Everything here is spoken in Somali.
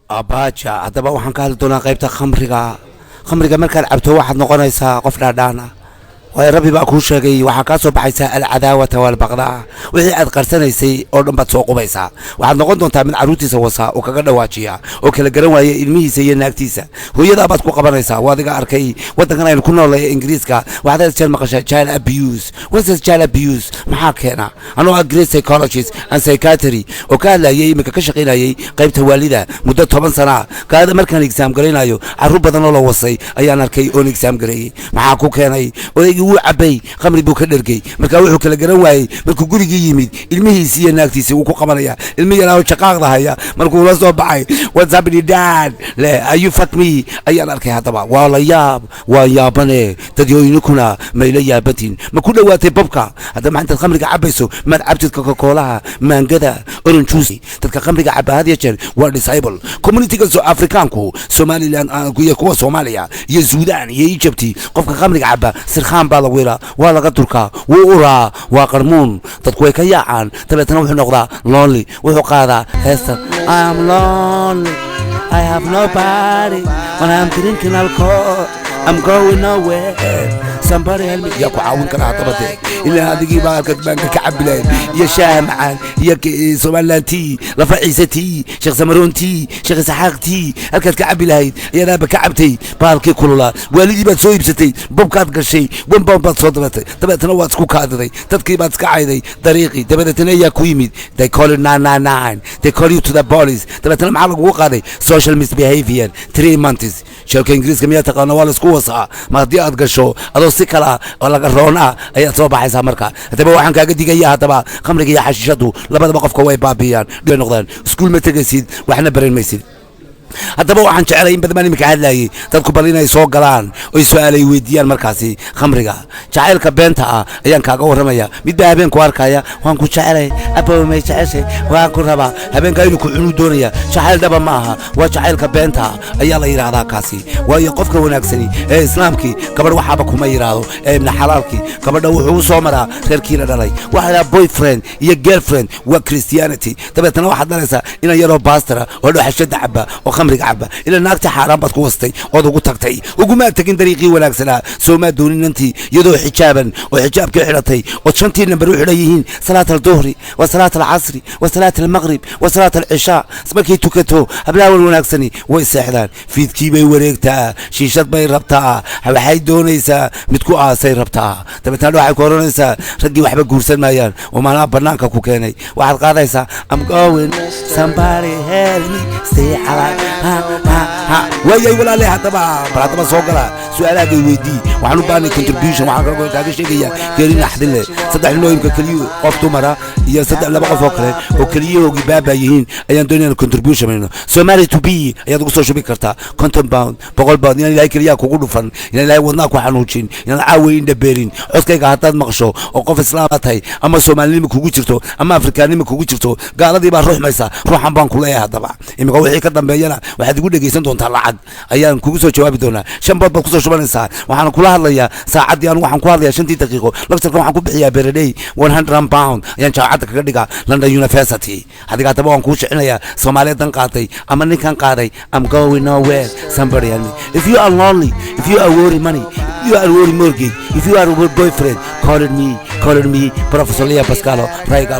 abaaja haddaba waxaan ka hadli doonaa qaybta khamriga markaad cabto waxaad noqonaysaa qof dhaadhaan ah way rabbi baa kuu sheegay waxaa ka soo baxaysa alcadaawata walbaqdaa wixii aad qarsanaysay oo dhan baad soo qubaysaa waxaad noqon doontaa mid caruurtiisa wasa oo kaga dhawaajiya oo kala garan waaya ilmihiisa iyo naagtiisa hooyadaa baad ku qabanaysaa waa adiga arkay wadankan aynu ku noolay ingiriiska waxaad jeel maqashay child abuse what is child abuse maxaa keena anoo great psychologist and psychiatry oo ka hadlayay imika ka shaqaynayay qaybta waalida muddo 10 sano kaada markaan exam gareynayo caruur badan oo la wasay ayaan arkay oo exam gareeyay maxaa ku keenay wuu cabay khamri buu ka dhergay marka wuxuu kala garan waayay markuu gurigii yimid ilmihiisa iyo naagtiisa uu ku qabanaya ilmihiina oo shaqaaqda haya markuu la soo baxay what's happening dad le are you fuck me ayaan arkay hadaba waa la yaabane dadyoyinkuna mayla yaabatin ma ku dhawaatay babka hadda maanta khamriga cabayso ma cabtid Coca-Cola mangada orange juice dadka khamriga cabahad yeer waa disable community-ga South Africaanku Somaliland iyo kuwa Soomaaliya iyo Suudaan iyo Egypt qofka khamriga caba sirxaan wira waa laga durkaa wuu uraa waa qarmuun dadku way ka yaacaan tabeetana wuxuu noqdaa lonely wuxuu qaadaa heesta I am lonely I have nobody when I'm drinking alcohol I'm going nowhere somebody help me يا كعاون كنا عطبتي إلا هذه بارك بانك كعبلين يا شامعان يا سوالتي رفعيستي شيخ سمرونتي شيخ سحاقتي هلك كعبلين يا نابا كعبتي بارك كلها والدي بتسوي بستي بوكات قشي وين بوم صدرتي تبى تنوع سكوك هذا تذكي بس كعيدي طريقي تبى تنيا كويمي they call it 999 they call you to the police تبى تنام على وقاضي social misbehavior 3 months شركة إنجليز كمية تقانا ولا سكوسها ما دي أتقشوا هذا سكلا ولا قرونا أي صوب حيسا مركا تبى واحد كأجدي جايها تبى خمرك يا حشيشته لبعض بقف كوي بابيان بنقدر سكول متجسد وإحنا برين ميسد haddaba waxaan jecelahay in badan imika hadlayay dadku balina ay soo galaan oo su'aal ay weydiiyaan markaasi khamriga jacaylka beenta ah ayaan kaaga waramaya mid baa habeen ku arkaya waan ku jecelay aboo ma jeceshay waan ku rabaa habeenka inuu ku cunu doonaya jacayl dhaba ma aha waa jacaylka beenta ayaa la yiraahdaa kaasi waayo qofka wanaagsani ee islaamkii gabadh waxaba kuma yiraahdo ee ibn xalaalkii gabadha wuxuu soo maraa reerkiina dhalay waxa boyfriend iyo girlfriend waa Christianity tabeetana waxaad dhalaysaa inaan yaroo pastor oo dhaxashada caba oo khamriga caba ila naagta xaraan bad ku wastay oo ugu tagtay ugu ma tagin dariiqii wanaagsanaa soo ma doonin intii iyadoo xijaaban oo xijaabka xiratay oo shantii nambar u xiran salaat al-dhuhri wa salaat al-asri wa salaat al-maghrib wa salaat al-isha markii tukato hablaha wanaagsani way seexdaan fiidkii bay wareegtaa shiishad bay rabtaa waxay doonaysaa mid ku aasay rabtaa tabeetana waxay koronaysaa ragii waxba guursan maayaan oo maana banaanka ku keenay waxaad qaadaysaa I'm going somebody help me stay alive ويا ولا ليه هتبقى صوغلا سؤالك ويدي وحنو باني contribution وحنو كاغا شيغيا كيرين خدله صدح لو يمكن كليو قفتو مرا يا صدح لبا قف كره او كليو غبابا يهين ايان دونينا contribution منو سومالي تو بي ايا دغ سو شبي كرتا كونتن باوند بقول باوند يعني لاي كليا كوغو دفن يعني لاي ودنا كو حنوجين يعني عاوين دبيرين عسكيغا هاتاد مقشو او قف اسلامتاي اما سومالينimo kugu jirto ama afrikaanimo kugu jirto gaaladii baa ruux maysa ruuxan baan ku leeyahay hadaba imika wixii ka dambeeyana waxaad ugu dhageysan doontaa lacag ayaan kugu soo jawaabi doonaa shan bood baad ku soo shubanaysaa waxaan kula hadlayaa saacadii aan waxaan ku hadlayaa 5 daqiiqo laftarka waxaan ku bixiyaa beeraday 100 pound ayaan jaacada kaga dhigaa London University hadiga hadaba waan ku shicinayaa Soomaaliya dan qaatay ama ninkan qaaday I'm going nowhere somebody help me if you are lonely if you are worry money if you are worry mortgage if you are a boyfriend call me Professor Lea Pascalo Raiga